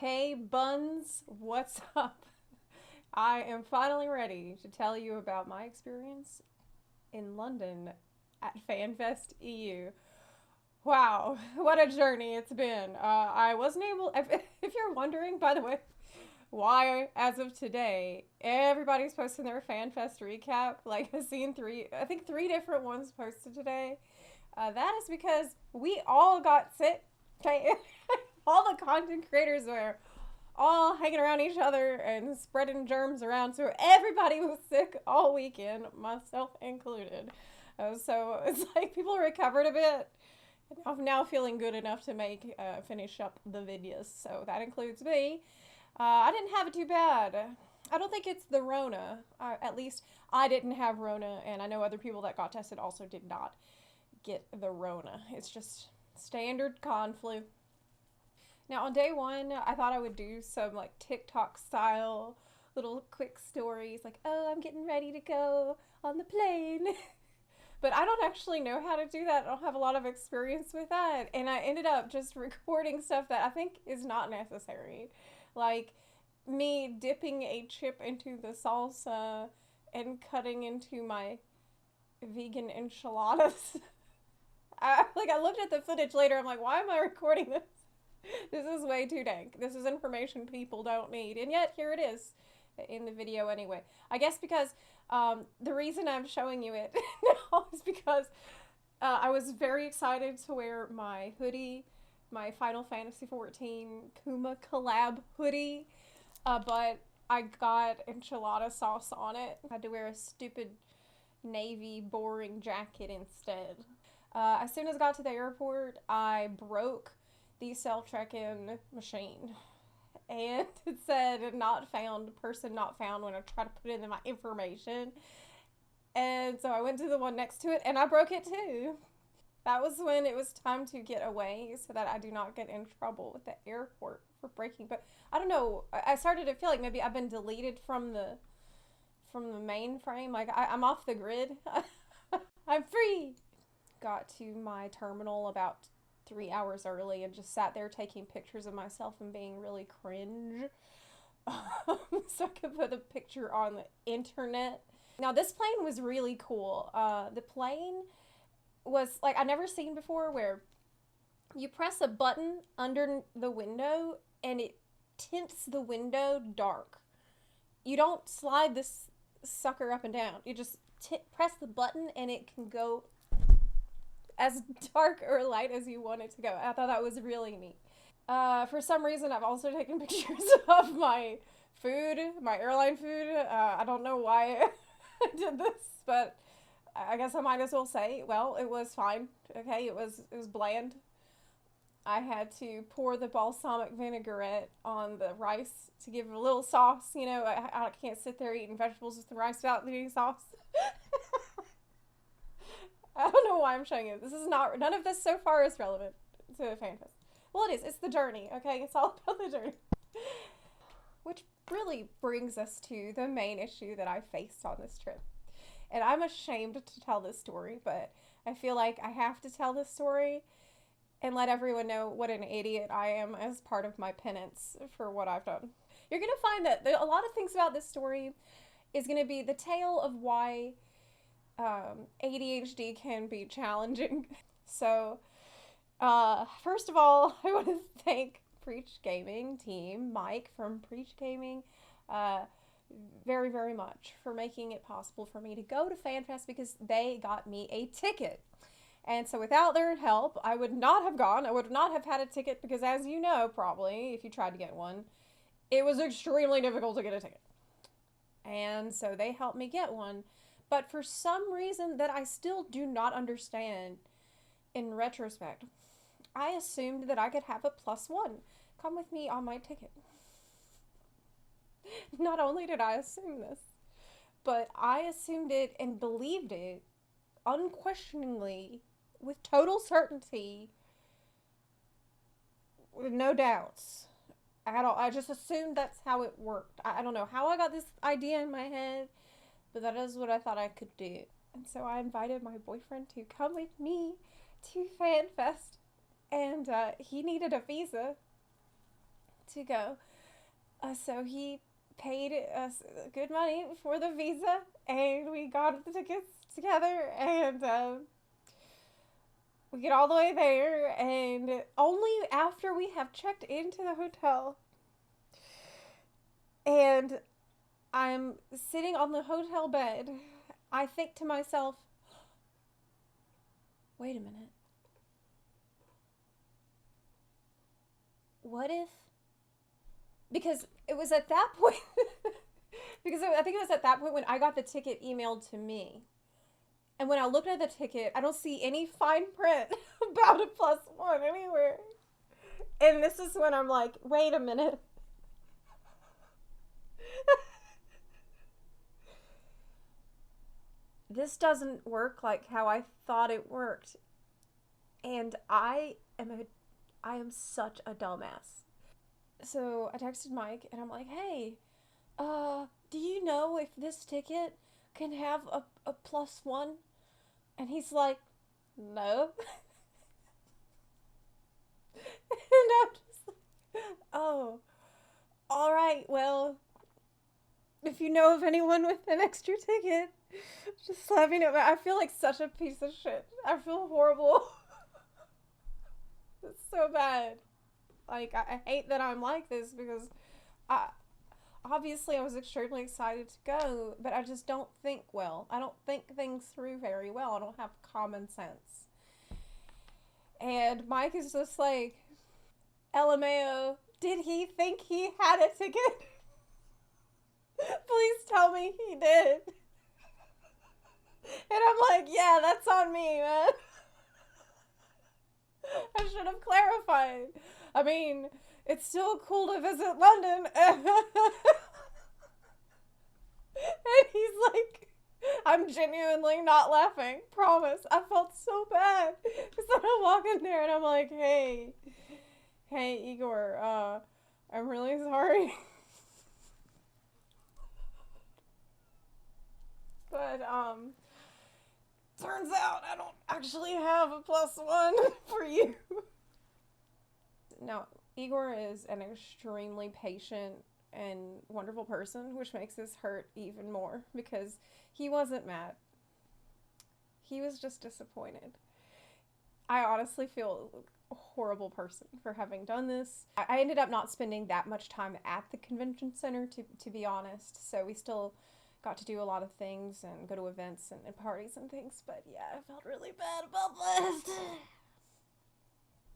Hey buns, what's up? I am finally ready to tell you about my experience in London at FanFest EU. Wow, what a journey it's been. I wasn't able, if you're wondering, by the way, why, as of today, everybody's posting their FanFest recap. Like, I've seen I think three different ones posted today. That is because we all got sick. Okay? All the content creators were all hanging around each other and spreading germs around. So everybody was sick all weekend, myself included. So it's like people recovered a bit. I'm now feeling good enough to finish up the videos. So that includes me. I didn't have it too bad. I don't think it's the Rona. At least I didn't have Rona, and I know other people that got tested also did not get the Rona. It's just standard con flu. Now, on day one, I thought I would do some like TikTok style little quick stories, like, oh, I'm getting ready to go on the plane. But I don't actually know how to do that. I don't have a lot of experience with that. And I ended up just recording stuff that I think is not necessary. Like me dipping a chip into the salsa and cutting into my vegan enchiladas. I looked at the footage later. I'm like, why am I recording this? This is way too dank. This is information people don't need. And yet, here it is in the video anyway. I guess because the reason I'm showing you it now is because I was very excited to wear my hoodie, my Final Fantasy XIV Kuma collab hoodie, but I got enchilada sauce on it. I had to wear a stupid navy boring jacket instead. As soon as I got to the airport, I broke the self-check-in machine. And it said not found, person not found when I tried to put in my information. And so I went to the one next to it and I broke it too. That was when it was time to get away so that I do not get in trouble with the airport for breaking. But I don't know, I started to feel like maybe I've been deleted from the mainframe. Like I'm off the grid. I'm free. Got to my terminal about 3 hours early and just sat there taking pictures of myself and being really cringe. So I could put a picture on the internet. Now this plane was really cool. The plane was like I've never seen before, where you press a button under the window and it tints the window dark. You don't slide this sucker up and down. You just press the button and it can go as dark or light as you want it to go. I thought that was really neat. For some reason, I've also taken pictures of my food, my airline food. I don't know why I did this, but I guess I might as well say, well, it was fine. Okay, it was bland. I had to pour the balsamic vinaigrette on the rice to give it a little sauce. You know, I can't sit there eating vegetables with the rice without eating sauce. I don't know why I'm showing you. This is not, none of this so far is relevant to FanFest. Well, it is. It's the journey, okay? It's all about the journey. Which really brings us to the main issue that I faced on this trip. And I'm ashamed to tell this story, but I feel like I have to tell this story and let everyone know what an idiot I am as part of my penance for what I've done. You're going to find that a lot of things about this story is going to be the tale of why ADHD can be challenging. So, first of all, I want to thank Preach Gaming team, Mike from Preach Gaming, very, very much for making it possible for me to go to FanFest because they got me a ticket. And so without their help, I would not have gone. I would not have had a ticket because, as you know, probably, if you tried to get one, it was extremely difficult to get a ticket. And so they helped me get one. But for some reason that I still do not understand in retrospect, I assumed that I could have a +1 come with me on my ticket. Not only did I assume this, but I assumed it and believed it unquestioningly, with total certainty, with no doubts at all. I just assumed that's how it worked. I don't know how I got this idea in my head, but that is what I thought I could do. And so I invited my boyfriend to come with me to FanFest. And he needed a visa. to go. So he paid us good money for the visa, and we got the tickets together, and we get all the way there, and only after we have checked into the hotel, and I'm sitting on the hotel bed, I think to myself, wait a minute. What if? Because it was at that point, I think it was at that point when I got the ticket emailed to me. And when I looked at the ticket, I don't see any fine print about a +1 anywhere. And this is when I'm like, wait a minute. This doesn't work like how I thought it worked. And I am such a dumbass. So I texted Mike and I'm like, hey, do you know if this ticket can have a +1? And he's like, no. And I'm just like, oh, all right, well, if you know of anyone with an extra ticket, just let me know. I feel like such a piece of shit. I feel horrible. It's so bad. Like, I hate that I'm like this because obviously I was extremely excited to go, but I just don't think well. I don't think things through very well. I don't have common sense. And Mike is just like, LMAO, did he think he had a ticket? Please tell me he did. And I'm like, yeah, that's on me, man. I should have clarified. I mean, it's still cool to visit London. And he's like, I'm genuinely not laughing. Promise. I felt so bad. Because then I walk in there and I'm like, hey, Igor, I'm really sorry. But, turns out I don't actually have a +1 for you. Now, Igor is an extremely patient and wonderful person, which makes this hurt even more because he wasn't mad. He was just disappointed. I honestly feel a horrible person for having done this. I ended up not spending that much time at the convention center, to be honest, so we still got to do a lot of things and go to events and parties and things, but yeah, I felt really bad about this.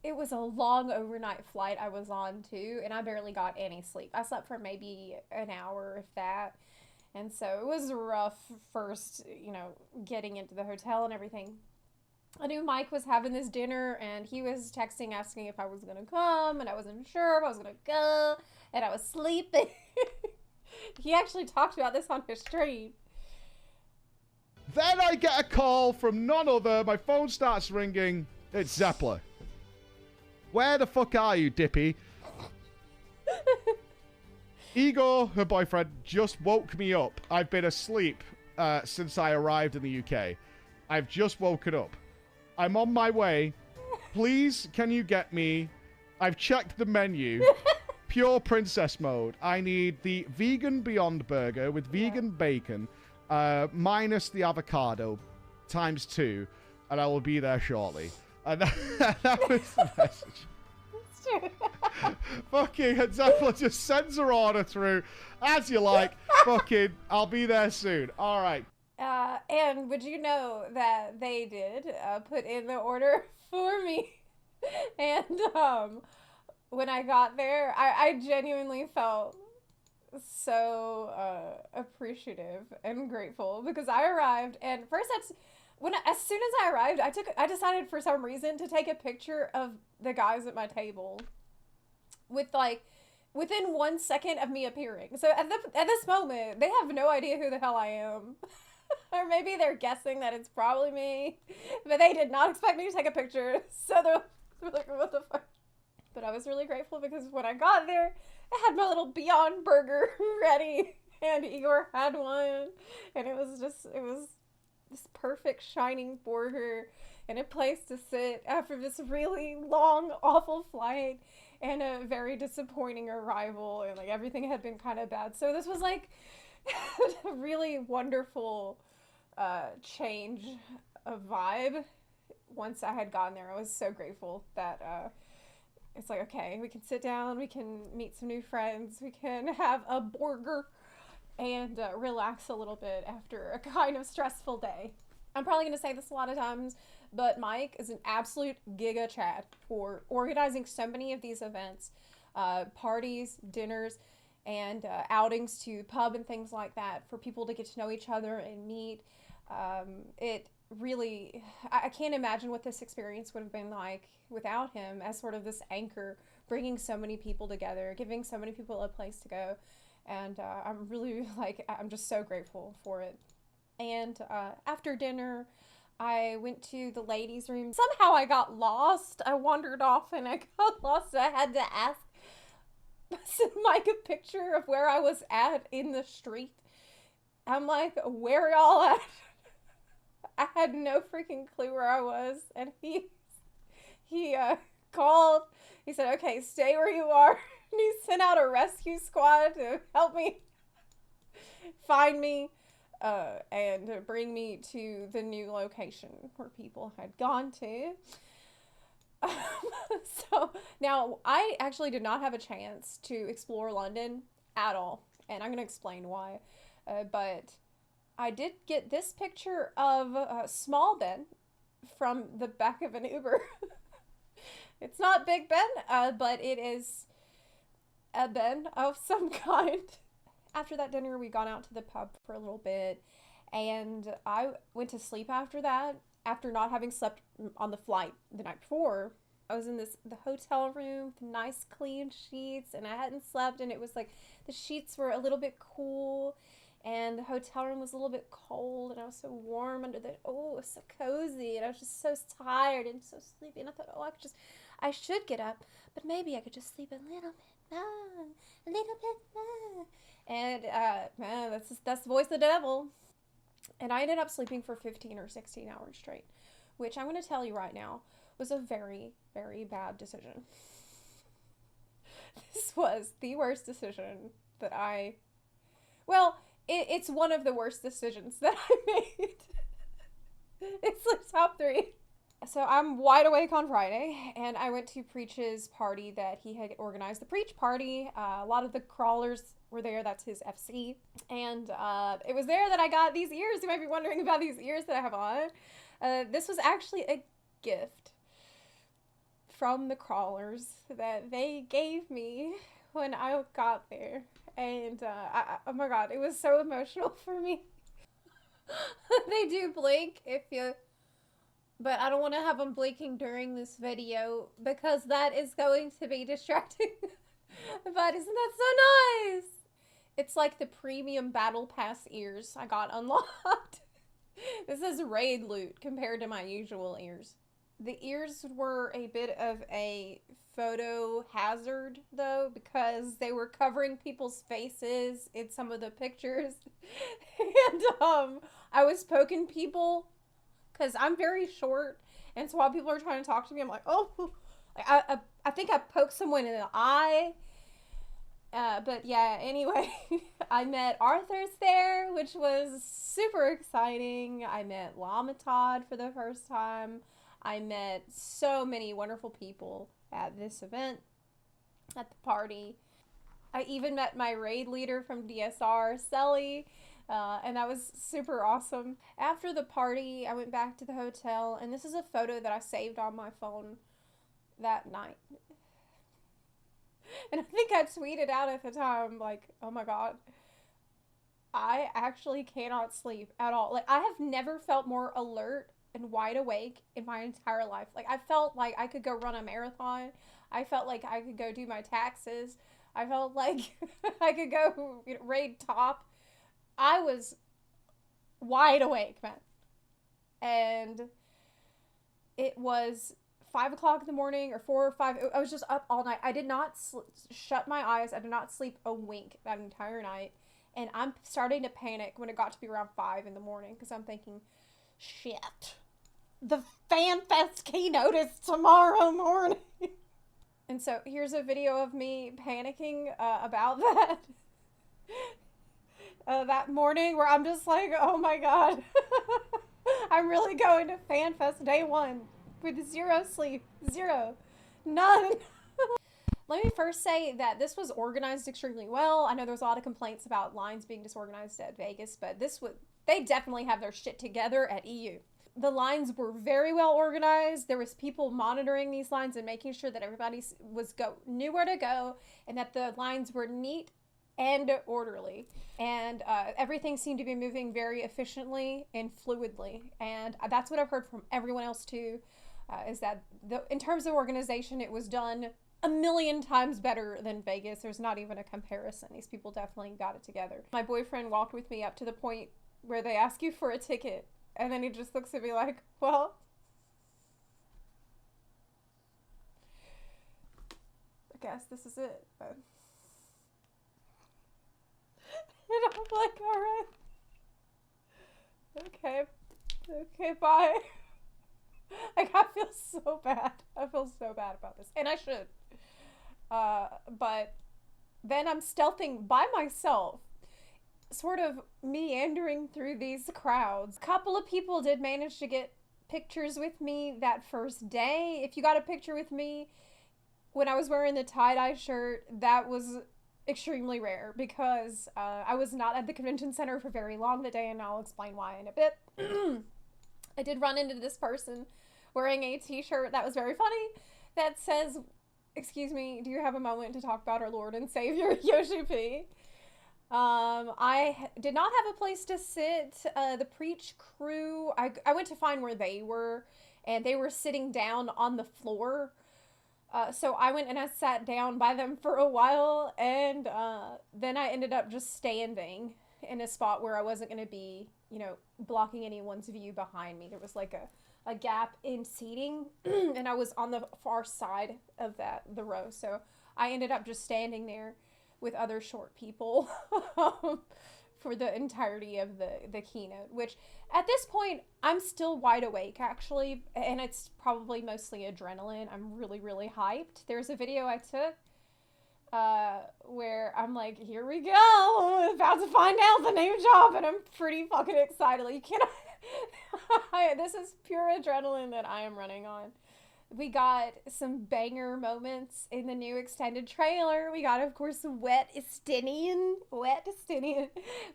It was a long overnight flight I was on too, and I barely got any sleep. I slept for maybe an hour, if that, and so it was rough first, getting into the hotel and everything. I knew Mike was having this dinner, and he was texting asking if I was gonna come, and I wasn't sure if I was gonna go, and I was sleeping. He actually talked about this on his stream. Then I get a call from none other. My phone starts ringing. It's Zeppler. Where the fuck are you, Dippy? Igor, her boyfriend, just woke me up. I've been asleep since I arrived in the UK. I've just woken up. I'm on my way. Please, can you get me? I've checked the menu. Pure princess mode. I need the vegan Beyond Burger with vegan bacon, minus the avocado, ×2, and I will be there shortly. And that was the message. It's true. Fucking Zeppler just sends her order through. As you like, fucking, I'll be there soon. All right. And would you know that they did put in the order for me? And, when I got there, I genuinely felt so appreciative and grateful because I arrived, and first as soon as I arrived, I decided for some reason to take a picture of the guys at my table within 1 second of me appearing. So at this moment, they have no idea who the hell I am. Or maybe they're guessing that it's probably me, but they did not expect me to take a picture. So they're like, what the fuck? But I was really grateful because when I got there, I had my little Beyond Burger ready, and Igor had one, and it was this perfect shining burger. and a place to sit after this really long, awful flight and a very disappointing arrival, and like everything had been kind of bad. So this was like a really wonderful change of vibe. Once I had gotten there, I was so grateful that it's like, okay, we can sit down, we can meet some new friends, we can have a burger and relax a little bit after a kind of stressful day. I'm probably going to say this a lot of times, but Mike is an absolute giga Chad for organizing so many of these events, parties, dinners, and outings to pub and things like that for people to get to know each other and meet. It really, I can't imagine what this experience would have been like without him as sort of this anchor, bringing so many people together, giving so many people a place to go. And I'm really I'm just so grateful for it. And after dinner, I went to the ladies' room. Somehow I got lost. I wandered off and I got lost. I had to ask Mike a picture of where I was at in the street. I'm like, where y'all at? I had no freaking clue where I was. And he called. He said, okay, stay where you are. And he sent out a rescue squad to help me find me and bring me to the new location where people had gone to. So now I actually did not have a chance to explore London at all, and I'm going to explain why. But I did get this picture of Small Ben from the back of an Uber. It's not Big Ben, but it is a Ben of some kind. After that dinner, we got out to the pub for a little bit, and I went to sleep after that, after not having slept on the flight the night before. I was in the hotel room with nice clean sheets, and I hadn't slept, and it was like the sheets were a little bit cool, and the hotel room was a little bit cold, and I was so warm under it was so cozy, and I was just so tired and so sleepy, and I thought, I should get up, but maybe I could just sleep a little bit more, a little bit more. And man, that's the voice of the devil. And I ended up sleeping for 15 or 16 hours straight, which I'm going to tell you right now was a very, very bad decision. This was the worst decision that it's one of the worst decisions that I made. It's like top 3. So I'm wide awake on Friday, and I went to Preach's party that he had organized. The Preach party, a lot of the crawlers were there. That's his FC. And it was there that I got these ears. You might be wondering about these ears that I have on. This was actually a gift from the crawlers that they gave me when I got there. And oh my god, it was so emotional for me. They do blink but I don't want to have them blinking during this video because that is going to be distracting. But isn't that so nice? It's like the premium battle pass ears I got unlocked. This is raid loot compared to my usual ears. The ears were a bit of a photo hazard though, because they were covering people's faces in some of the pictures. And I was poking people because I'm very short, and so while people are trying to talk to me, I'm like, oh, I think I poked someone in the eye. But yeah, anyway, I met Arthur's there, which was super exciting. I met Lamatod for the first time. I met so many wonderful people at this event, at the party. I even met my raid leader from DSR, Selly, and that was super awesome. After the party, I went back to the hotel, and this is a photo that I saved on my phone that night. And I think I tweeted out at the time, like, oh my god, I actually cannot sleep at all. Like, I have never felt more alert and wide awake in my entire life. Like, I felt like I could go run a marathon. I felt like I could go do my taxes. I felt like I could go raid top. I was wide awake, man. And it was 5 o'clock in the morning or 4 or 5. I was just up all night. I did not shut my eyes. I did not sleep a wink that entire night. And I'm starting to panic when it got to be around 5 in the morning because I'm thinking, shit, The FanFest Keynote is tomorrow morning. And so here's a video of me panicking about that. That morning where I'm just like, oh my god. I'm really going to FanFest Day One with 0 sleep. 0. None. Let me first say that this was organized extremely well. I know there was a lot of complaints about lines being disorganized at Vegas, but they definitely have their shit together at EU. The lines were very well organized. There was people monitoring these lines and making sure that everybody knew where to go, and that the lines were neat and orderly. And everything seemed to be moving very efficiently and fluidly. And that's what I've heard from everyone else too, is that in terms of organization, it was done a million times better than Vegas. There's not even a comparison. These people definitely got it together. My boyfriend walked with me up to the point where they ask you for a ticket, and then he just looks at me like, well, I guess this is it. But and I'm like, all right. Okay, bye. Like, I feel so bad. I feel so bad about this. And I should. But then I'm stealthing by myself, sort of meandering through these crowds. A couple of people did manage to get pictures with me that first day. If you got a picture with me when I was wearing the tie-dye shirt, that was extremely rare because I was not at the convention center for very long that day, and I'll explain why in a bit. I did run into this person wearing a t-shirt that was very funny that says, "Excuse me, do you have a moment to talk about our Lord and Savior, Yoshi P?" I did not have a place to sit. The Preach crew, I went to find where they were, and they were sitting down on the floor. So I went and I sat down by them for a while, and then I ended up just standing in a spot where I wasn't going to be, blocking anyone's view behind me. There was like a gap in seating, and I was on the far side of the row. So I ended up just standing there with other short people for the entirety of the keynote, which at this point I'm still wide awake actually, and it's probably mostly adrenaline. I'm really, really hyped. There's a video I took where I'm like, here we go, I'm about to find out the new job, and I'm pretty fucking excited. Like, you cannot this is pure adrenaline that I am running on. We got some banger moments in the new extended trailer. We got, of course, Wet Estinian.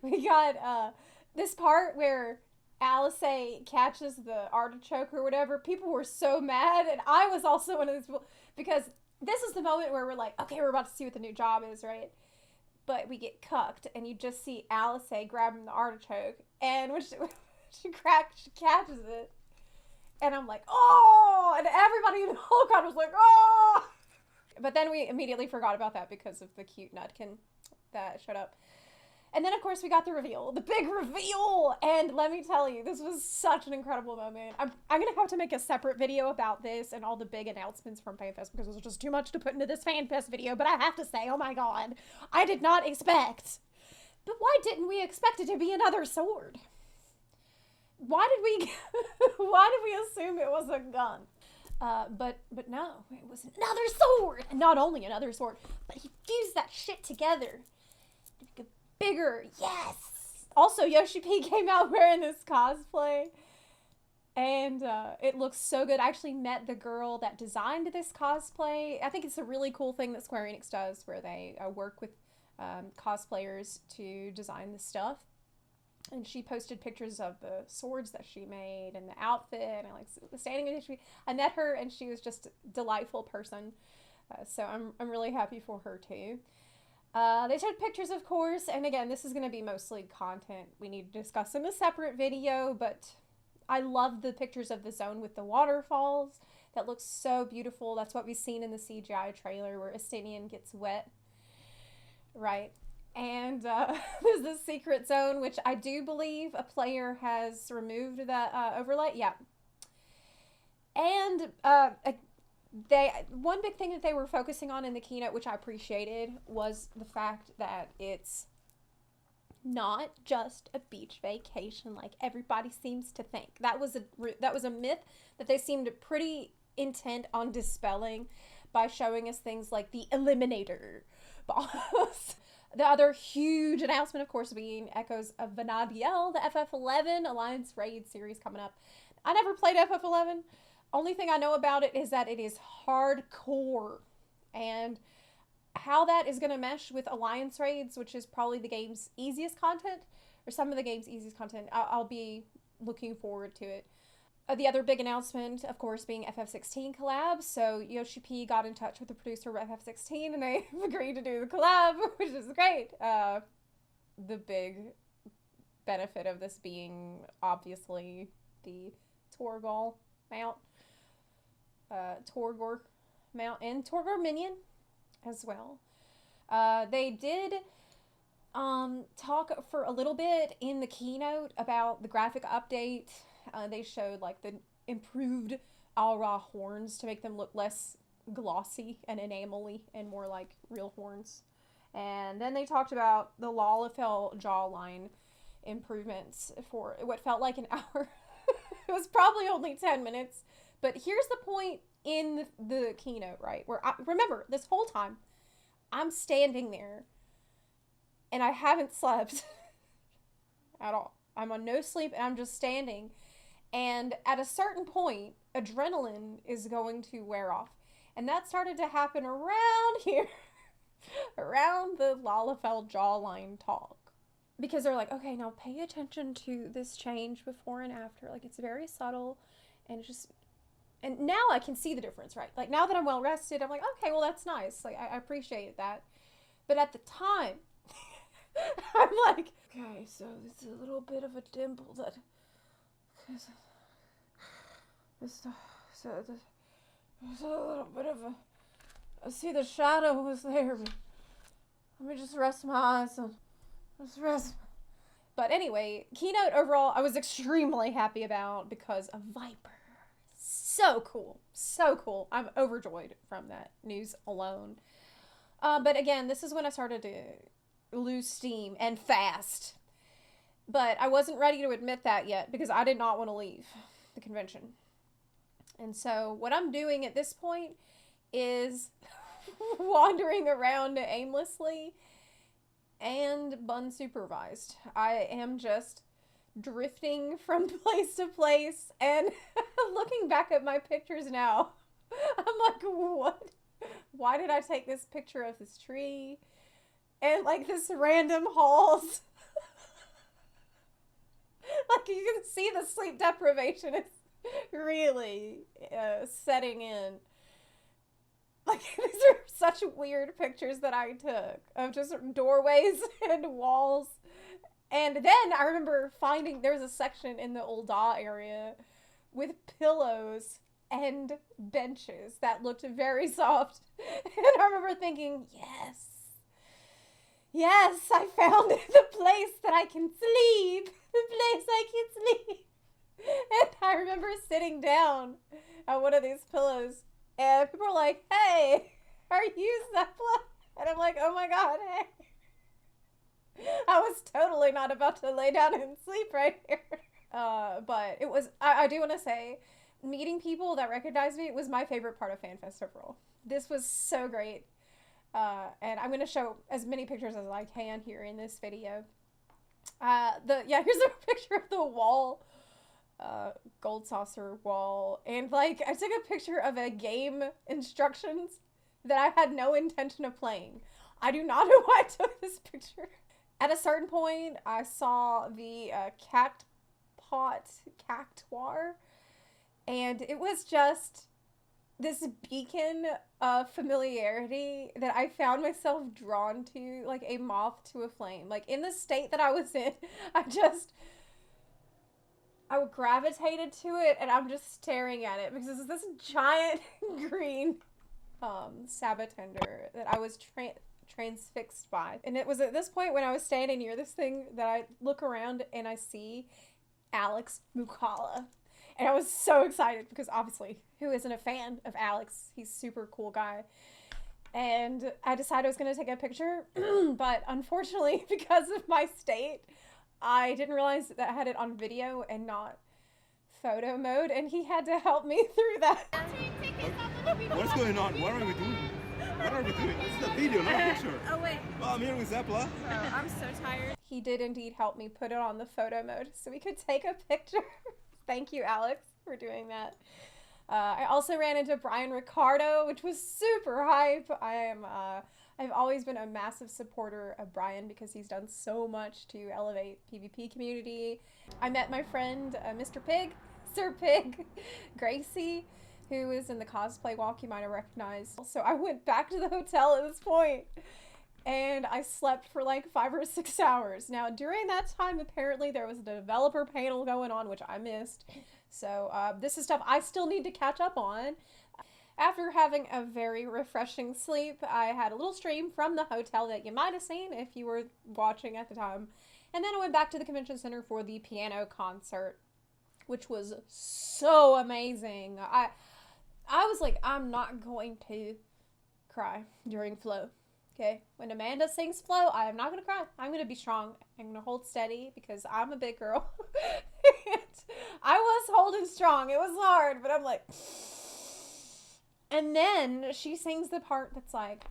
We got this part where Alice catches the artichoke or whatever. People were so mad, and I was also one of those people, because this is the moment where we're like, okay, we're about to see what the new job is, right? But we get cucked, and you just see Alice grabbing the artichoke, and when she catches it, and I'm like, oh, and everybody in the whole crowd was like, oh. But then we immediately forgot about that because of the cute nutkin that showed up. And then, of course, we got the reveal, the big reveal. And let me tell you, this was such an incredible moment. I'm going to have to make a separate video about this and all the big announcements from FanFest, because there's just too much to put into this FanFest video. But I have to say, oh my God, I did not expect. But why didn't we expect it to be another sword? Why did we assume it was a gun? But no, it was another sword. And not only another sword, but he fused that shit together to make it bigger. Yes! Also, Yoshi P came out wearing this cosplay, and it looks so good. I actually met the girl that designed this cosplay. I think it's a really cool thing that Square Enix does, where they work with cosplayers to design the stuff. And she posted pictures of the swords that she made and the outfit, and I was standing with her. I met her, and she was just a delightful person. So I'm really happy for her too. They showed pictures, of course, and again, this is going to be mostly content we need to discuss in a separate video, but I love the pictures of the zone with the waterfalls. That looks so beautiful. That's what we've seen in the CGI trailer, where Estinian gets wet. Right. And there's this secret zone, which I do believe a player has removed that overlay. Yeah. And one big thing that they were focusing on in the keynote, which I appreciated, was the fact that it's not just a beach vacation like everybody seems to think. That was a myth that they seemed pretty intent on dispelling by showing us things like the Eliminator boss. The other huge announcement, of course, being Echoes of Vanadiel, the FF11 Alliance Raid series coming up. I never played FF11. Only thing I know about it is that it is hardcore. And how that is going to mesh with Alliance Raids, which is probably the game's easiest content, or some of the game's easiest content, I'll be looking forward to it. The other big announcement, of course, being FF16 collab. So Yoshi P got in touch with the producer of FF16 and they agreed to do the collab, which is great. The big benefit of this being obviously the Torgal mount, Torgor mount, and Torgor minion as well. They did talk for a little bit in the keynote about the graphic update. They showed like the improved Aura horns to make them look less glossy and enamel-y and more like real horns. And then they talked about the Lalafell jawline improvements for what felt like an hour. It was probably only 10 minutes. But here's the point in the keynote, right? Where remember, this whole time, I'm standing there and I haven't slept at all. I'm on no sleep and I'm just standing. And at a certain point, adrenaline is going to wear off. And that started to happen around here, around the Lalafell jawline talk. Because they're like, okay, now pay attention to this change before and after. Like, it's very subtle and just... And now I can see the difference, right? Like, now that I'm well rested, I'm like, okay, well, that's nice. Like, I appreciate that. But at the time, I'm like, okay, so there's a little bit of a dimple that... There's a little bit of a... I see the shadow was there, but let me just rest my eyes and just rest. But anyway, Keynote overall, I was extremely happy about because of Viper. So cool. So cool. I'm overjoyed from that news alone. But again, this is when I started to lose steam and fast. But I wasn't ready to admit that yet because I did not want to leave the convention. And so what I'm doing at this point is wandering around aimlessly and unsupervised. I am just drifting from place to place, and looking back at my pictures now, I'm like, what? Why did I take this picture of this tree? And like this random halls. Like you can see the sleep deprivation is really setting in. Like these are such weird pictures that I took of just doorways and walls. And then I remember finding there was a section in the Ul'dah area with pillows and benches that looked very soft. And I remember thinking, yes, I found the place that I can sleep. The place I can sleep. And I remember sitting down on one of these pillows and people were like, hey, are you Zeppelin? And I'm like, oh my God, hey. I was totally not about to lay down and sleep right here. But it was, I do want to say, meeting people that recognized me was my favorite part of FanFest overall. This was so great. And I'm going to show as many pictures as I can here in this video. Here's a picture of the wall, gold saucer wall. And like, I took a picture of a game instructions that I had no intention of playing. I do not know why I took this picture. At a certain point, I saw the cactuar, and it was just this beacon of familiarity that I found myself drawn to, like a moth to a flame. Like, in the state that I was in, I gravitated to it, and I'm just staring at it, because it's this giant green Sabatender that I was transfixed by. And it was at this point when I was standing near this thing that I look around and I see Alex Mukala. And I was so excited because obviously, who isn't a fan of Alex? He's a super cool guy. and I decided I was going to take a picture, but unfortunately, because of my state, I didn't realize that I had it on video and not photo mode, and he had to help me through that. What's going on? What are we doing? What are we doing? This is a video, not a picture. Oh, wait. Well, I'm here with Zeppla. Oh, I'm so tired. He did indeed help me put it on the photo mode so we could take a picture. Thank you, Alex, for doing that. I also ran into Brian Ricardo, which was super hype. I've always been a massive supporter of Brian because he's done so much to elevate PvP community. I met my friend, Mr. Pig, Sir Pig, Gracie, who is in the cosplay walk you might have recognized. So I went back to the hotel at this point, and I slept for like 5 or 6 hours. Now, during that time, apparently there was a developer panel going on, which I missed. So this is stuff I still need to catch up on. After having a very refreshing sleep, I had a little stream from the hotel that you might have seen if you were watching at the time. And then I went back to the convention center for the piano concert, which was so amazing. I was like, I'm not going to cry during Flow. Okay, when Amanda sings Flow, I am not going to cry. I'm going to be strong. I'm going to hold steady because I'm a big girl. And I was holding strong. It was hard, but I'm like... And then she sings the part that's like,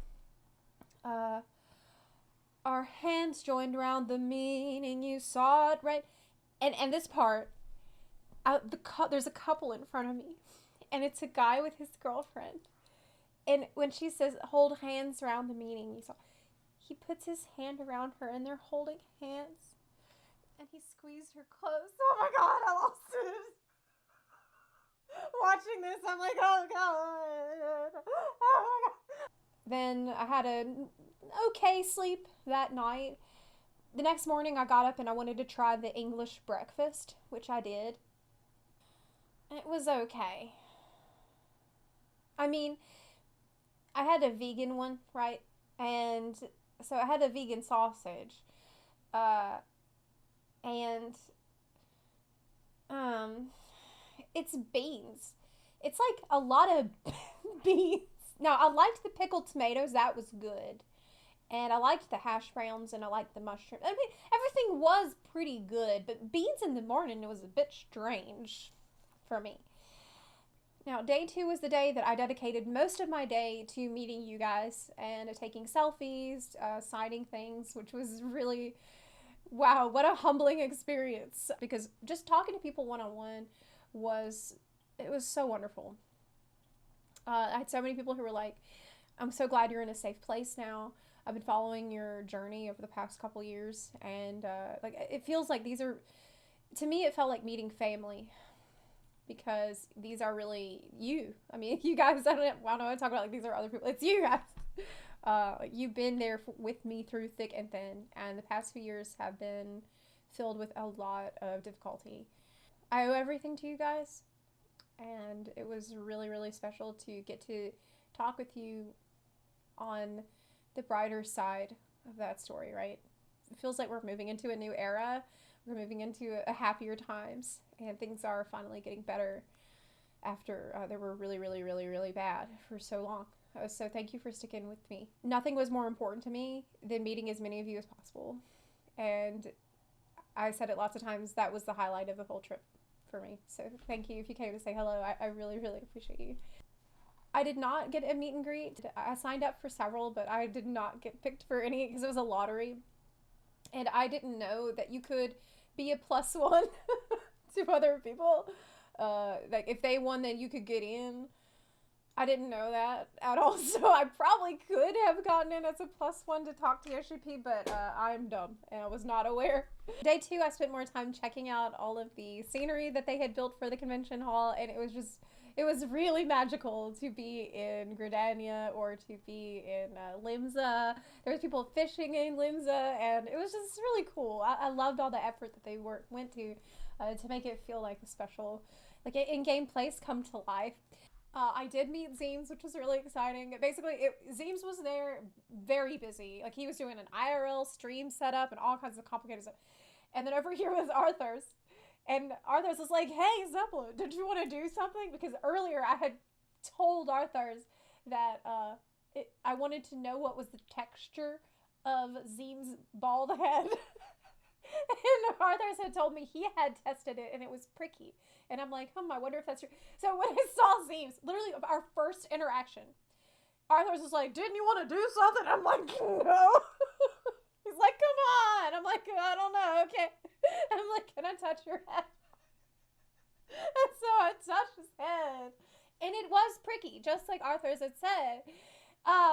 our hands joined around the meaning you saw it, right? And this part, there's a couple in front of me, and it's a guy with his girlfriend. And when she says, hold hands around the meaning you saw, he puts his hand around her, and they're holding hands. And he squeezed her close. Oh my god, I lost it. Watching this, I'm like, oh god. Oh my god. Then I had an okay sleep that night. The next morning I got up and I wanted to try the English breakfast, which I did. It was okay. I mean, I had a vegan one, right? And so I had a vegan sausage. It's beans. It's like a lot of beans. Now, I liked the pickled tomatoes. That was good. And I liked the hash browns and I liked the mushroom. I mean, everything was pretty good, but beans in the morning was a bit strange for me. Now, day 2 was the day that I dedicated most of my day to meeting you guys and taking selfies, signing things, which was really, wow, what a humbling experience. Because just talking to people one-on-one was so wonderful. I had so many people who were like, I'm so glad you're in a safe place now. I've been following your journey over the past couple years, and like it feels like these are, to me, it felt like meeting family, because these are really you. I mean, you guys, I don't want to talk about like these are other people. It's you guys. You've been there with me through thick and thin, and the past few years have been filled with a lot of difficulty. I owe everything to you guys, and it was really, really special to get to talk with you on the brighter side of that story, right? It feels like we're moving into a new era. We're moving into a happier times, and things are finally getting better after they were really, really, really, really bad for so long. So thank you for sticking with me. Nothing was more important to me than meeting as many of you as possible. And I said it lots of times, that was the highlight of the whole trip for me. So thank you if you came to say hello. I really, really appreciate you. I did not get a meet and greet. I signed up for several, but I did not get picked for any because it was a lottery. And I didn't know that you could be a +1 to other people. Like if they won, then you could get in. I didn't know that at all, so I probably could have gotten in as a +1 to talk to Yoshi, but I'm dumb and I was not aware. Day 2, I spent more time checking out all of the scenery that they had built for the convention hall, and it was really magical to be in Gridania or to be in Limsa. There was people fishing in Limsa, and it was just really cool. I loved all the effort that they went to make it feel like a special, like in-game place come to life. I did meet Zeems, which was really exciting. Basically, Zeems was there very busy. Like, he was doing an IRL stream setup and all kinds of complicated stuff. And then over here was Arthur's. And Arthur's was like, hey, Zeppelin, did you want to do something? Because earlier I had told Arthur's that I wanted to know what was the texture of Zeem's bald head. And Arthurs had told me he had tested it and it was pricky. And I'm like, I wonder if that's true. So when I saw Zeem's, literally our first interaction, Arthurs was like, didn't you want to do something? I'm like, no. He's like, come on. I'm like, I don't know. Okay. And I'm like, can I touch your head? And so I touched his head. And it was pricky, just like Arthurs had said.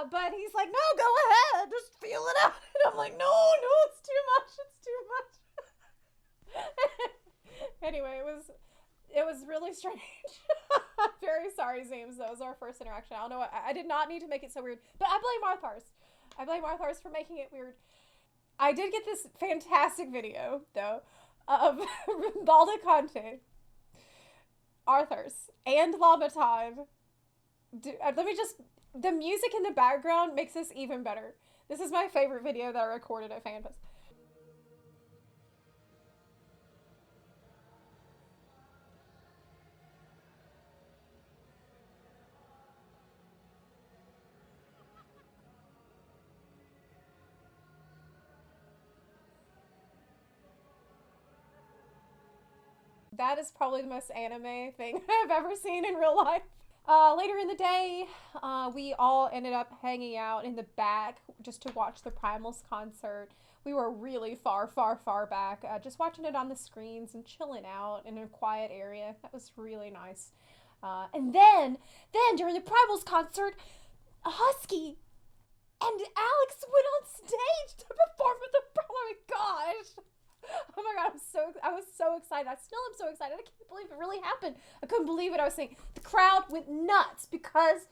But he's like, no, go ahead. Just feel it out. And I'm like, no, it's too much. It's too much. Anyway, it was really strange. I'm very sorry, Zeems. That was our first interaction. I don't know. I did not need to make it so weird. But I blame Arthurs. I blame Arthurs for making it weird. I did get this fantastic video, though, of Balda Conte, Arthurs, and Lamaton. The music in the background makes this even better. This is my favorite video that I recorded at FanFest. That is probably the most anime thing I've ever seen in real life. Later in the day, we all ended up hanging out in the back just to watch the Primals concert. We were really far back, just watching it on the screens and chilling out in a quiet area. That was really nice. And then during the Primals concert, Husky and Alex went on stage to perform with the. Oh my gosh! Oh my god! I was so excited. I still am so excited. I can't believe it really happened. I couldn't believe it. I was saying the crowd went nuts because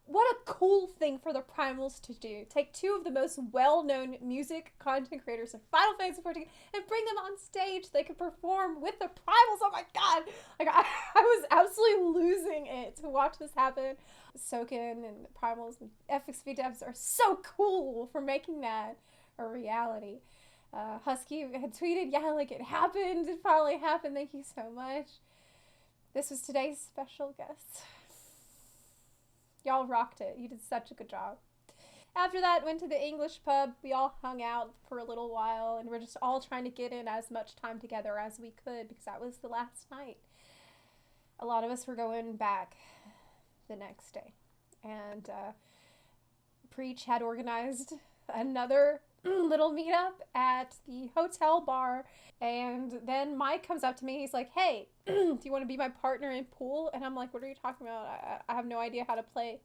what a cool thing for the Primals to do. Take two of the most well-known music content creators of Final Fantasy XIV and bring them on stage. They could perform with the Primals. Oh my god! Like I was absolutely losing it to watch this happen. Soken and the Primals and FFXIV devs are so cool for making that a reality. Husky had tweeted, yeah, like it happened. It finally happened. Thank you so much. This was today's special guest. Y'all rocked it. You did such a good job. After that, went to the English pub. We all hung out for a little while and we're just all trying to get in as much time together as we could because that was the last night. A lot of us were going back the next day. And Preach had organized another little meetup at the hotel bar, and then Mike comes up to me. He's like, hey, do you want to be my partner in pool? And I'm like, what are you talking about? I have no idea how to play.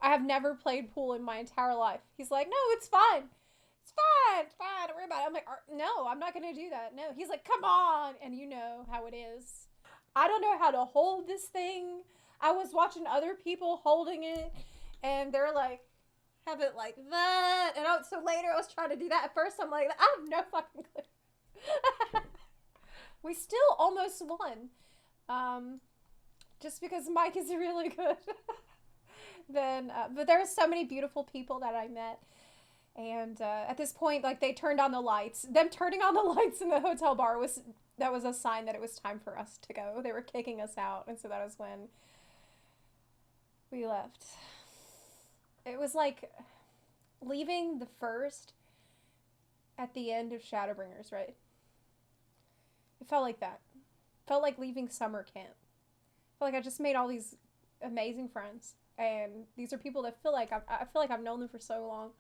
I have never played pool in my entire life. He's like, no, it's fine. It's fine, don't worry about it. I'm like, no, I'm not gonna do that. No. He's like, come on. And you know how it is. I don't know how to hold this thing. I was watching other people holding it and they're like, have it like that, and so later I was trying to do that. At first I'm like, I have no fucking clue. We still almost won, just because Mike is really good. Then but there were so many beautiful people that I met, and at this point, like, they turned on the lights. Them turning on the lights in the hotel bar was a sign that it was time for us to go. They were kicking us out, and so that was when we left. It was like leaving the first at the end of Shadowbringers, right? It felt like that. It felt like leaving summer camp. I felt like I just made all these amazing friends. And these are people that I feel like I've known them for so long.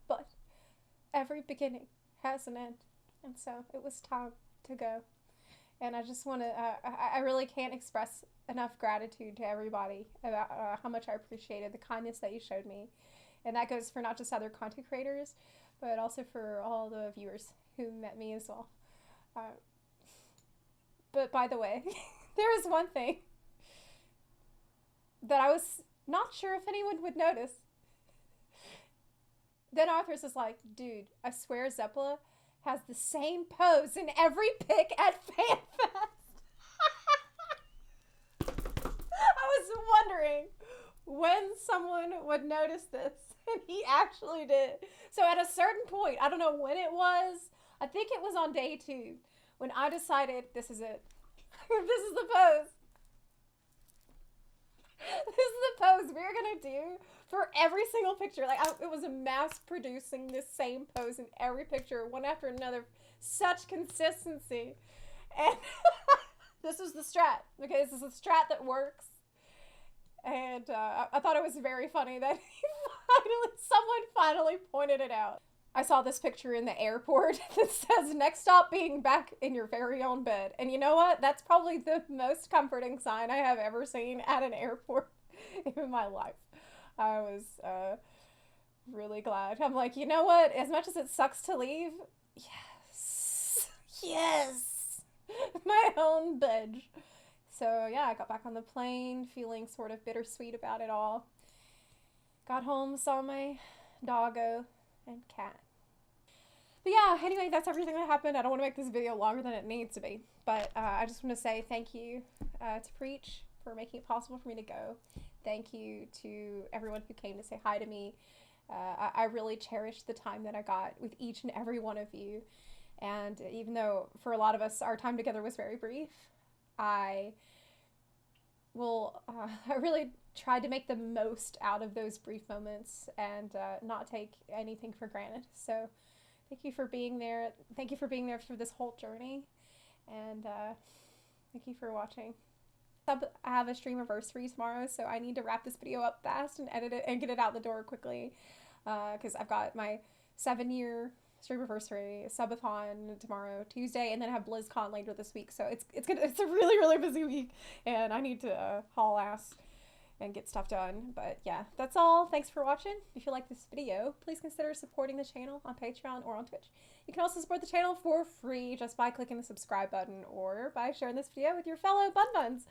But every beginning has an end. And so it was time to go. And I just want to, I really can't express enough gratitude to everybody about how much I appreciated the kindness that you showed me. And that goes for not just other content creators, but also for all the viewers who met me as well. But by the way, there is one thing that I was not sure if anyone would notice. Then Arthurs is like, dude, I swear Zeppela has the same pose in every pic at FanFest. I was wondering when someone would notice this, and he actually did. So at a certain point, I don't know when it was, I think it was on day 2, when I decided this is it. This is the pose. This is the pose we're gonna do for for every single picture. Like, it was a mass producing this same pose in every picture, one after another. Such consistency. And this is the strat. Okay, this is the strat that works. And I thought it was very funny that someone finally pointed it out. I saw this picture in the airport that says, next stop being back in your very own bed. And you know what? That's probably the most comforting sign I have ever seen at an airport in my life. I was really glad. I'm like, you know what? As much as it sucks to leave, yes, my own bed. So yeah, I got back on the plane feeling sort of bittersweet about it all. Got home, saw my doggo and cat. But yeah, anyway, that's everything that happened. I don't want to make this video longer than it needs to be, but I just want to say thank you to Preach for making it possible for me to go. Thank you to everyone who came to say hi to me. I really cherished the time that I got with each and every one of you. And even though for a lot of us our time together was very brief, I really tried to make the most out of those brief moments and not take anything for granted. So thank you for being there. Thank you for being there for this whole journey. And thank you for watching. I have a stream anniversary tomorrow, so I need to wrap this video up fast and edit it and get it out the door quickly. Because I've got my 7-year stream anniversary, subathon tomorrow, Tuesday, and then I have BlizzCon later this week. So it's a really, really busy week, and I need to haul ass and get stuff done. But yeah, that's all. Thanks for watching. If you like this video, please consider supporting the channel on Patreon or on Twitch. You can also support the channel for free just by clicking the subscribe button or by sharing this video with your fellow bun buns.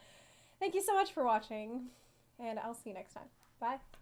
Thank you so much for watching, and I'll see you next time. Bye.